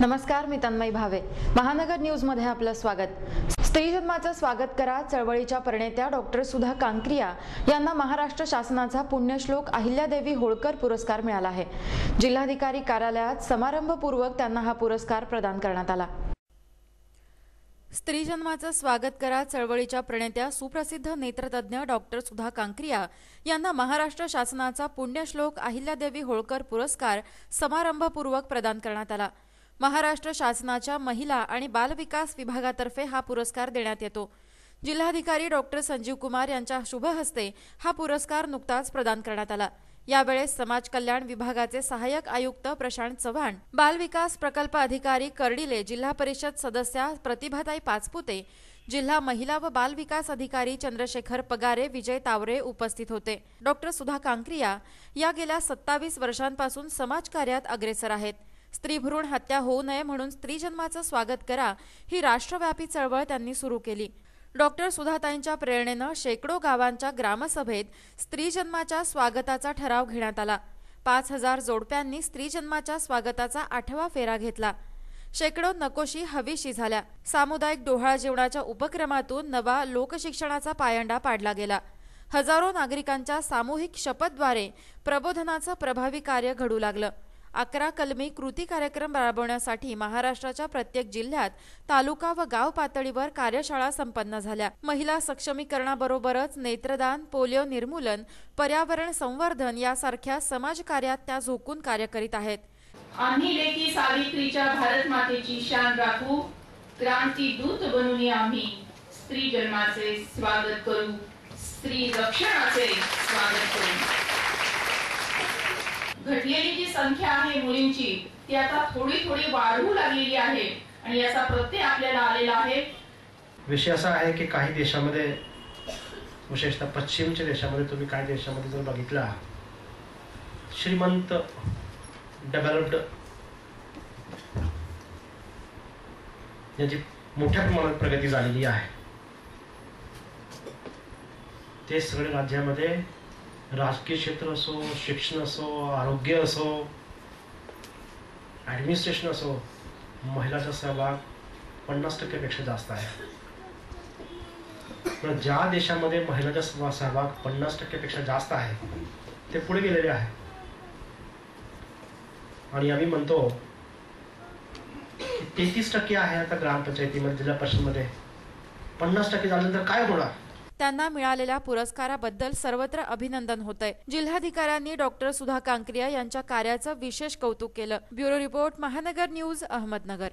नमस्कार, मी तन्मय भावे. महानगर न्यूज मध्ये आपलं स्वागत. स्त्री जन्माचं स्वागत करा चळवळीच्या प्रणेत्या डॉक्टर सुधा कांक्रिया यांना महाराष्ट्र शासनाचा पुण्यश्लोक अहिल्यादेवी होळकर पुरस्कार मिळाला आहे. जिल्हाधिकारी कार्यालयात समारंभपूर्वक त्यांना हा पुरस्कार प्रदान करण्यात आला. स्त्री जन्माचं स्वागत करा चळवळीच्या प्रणेत्या सुप्रसिद्ध नेत्रतज्ञ डॉक्टर सुधा कांक्रिया यांना महाराष्ट्र शासनाचा पुण्यश्लोक अहिल्यादेवी होळकर पुरस्कार समारंभपूर्वक प्रदान करण्यात आला. महाराष्ट्र शासनाच्या महिला आणि बालविकास विभागातर्फे हा पुरस्कार देण्यात येतो. जिल्हाधिकारी डॉक्टर संजीव कुमार यांच्या शुभ हस्ते हा पुरस्कार नुकताच प्रदान करण्यात आला. यावेळेस समाज कल्याण विभागाचे सहाय्यक आयुक्त प्रशांत चव्हाण, बालविकास प्रकल्प अधिकारी कर्डिले, जिल्हा परिषद सदस्या प्रतिभाताई पाचपुते, जिल्हा महिला व बाल विकास अधिकारी चंद्रशेखर पगारे, विजय तावरे उपस्थित होते. डॉक्टर सुधा कांक्रिया या गेल्या 27 वर्षांपासून समाजकार्यात अग्रेसर आहेत. स्त्री भ्रूण हत्या होऊ नये म्हणून स्त्री जन्माचं स्वागत करा ही राष्ट्रव्यापी चळवळ त्यांनी सुरू केली. डॉक्टर सुधाताईंच्या प्रेरणेनं शेकडो गावांच्या ग्रामसभेत स्त्री जन्माच्या स्वागताचा ठराव घेण्यात आला. 5000 जोडप्यांनी स्त्री जन्माच्या स्वागताचा 8वा फेरा घेतला. शेकडो नकोशी हवीशी झाल्या. सामुदायिक डोहाळ जेवणाच्या उपक्रमातून नवा लोकशिक्षणाचा पायंडा पाडला गेला. हजारो नागरिकांच्या सामूहिक शपथद्वारे प्रबोधनाचं प्रभावी कार्य घडू लागलं. 11 कलमी कृती कार्यक्रम राबवण्यासाठी महाराष्ट्राच्या प्रत्येक जिल्ह्यात तालुका व गाव पातळीवर कार्यशाळा संपन्न झाल्या. महिला सक्षमीकरणाबरोबरच नेत्रदान, पोलिओ निर्मूलन, पर्यावरण संवर्धन यासारख्या समाजकार्यात त्या झोकून कार्य करीत आहेत. आम्ही लेकी सावित्रीच्या भारत मातेची शान राखू, क्रांती दूत बनून आम्ही स्त्री जन्माचे स्वागत करू, स्त्री रक्षणाचे स्वागत करू. घटलेली जी संख्या आहे मुलींची ती आता थोडी थोडी वाढू लागलेली आहे आणि याचा प्रत्यय आपल्याला आलेला आहे. विषय असा आहे की काही देशामध्ये, विशेषतः पश्चिमच्या देशामध्ये, तुम्ही काही देशामध्ये जर बघितला, श्रीमंत डेव्हलप्ड याची मोठ्या प्रमाणात प्रगती झालेली आहे, ते सगळे राज्यामध्ये राजकीय क्षेत्र असो, शिक्षण असो, आरोग्य असो, ऍडमिनिस्ट्रेशन असो, महिलांचा सहभाग 50% पेक्षा जास्त आहे. पण ज्या देशामध्ये महिलांचा सहभाग 50% पेक्षा जास्त आहे ते पुढे गेलेले आहे. आणि आम्ही म्हणतो 33% आहे आता ग्रामपंचायतीमध्ये, जिल्हा परिषदमध्ये. 50% झाल्यानंतर काय होणार? त्यांना मिळालेल्या पुरस्काराबद्दल सर्वत्र अभिनंदन होतंय. जिल्हाधिकाऱ्यांनी डॉक्टर सुधा कांक्रिया यांच्या कार्याचं विशेष कौतुक केलं. ब्युरो रिपोर्ट, महानगर न्यूज, अहमदनगर.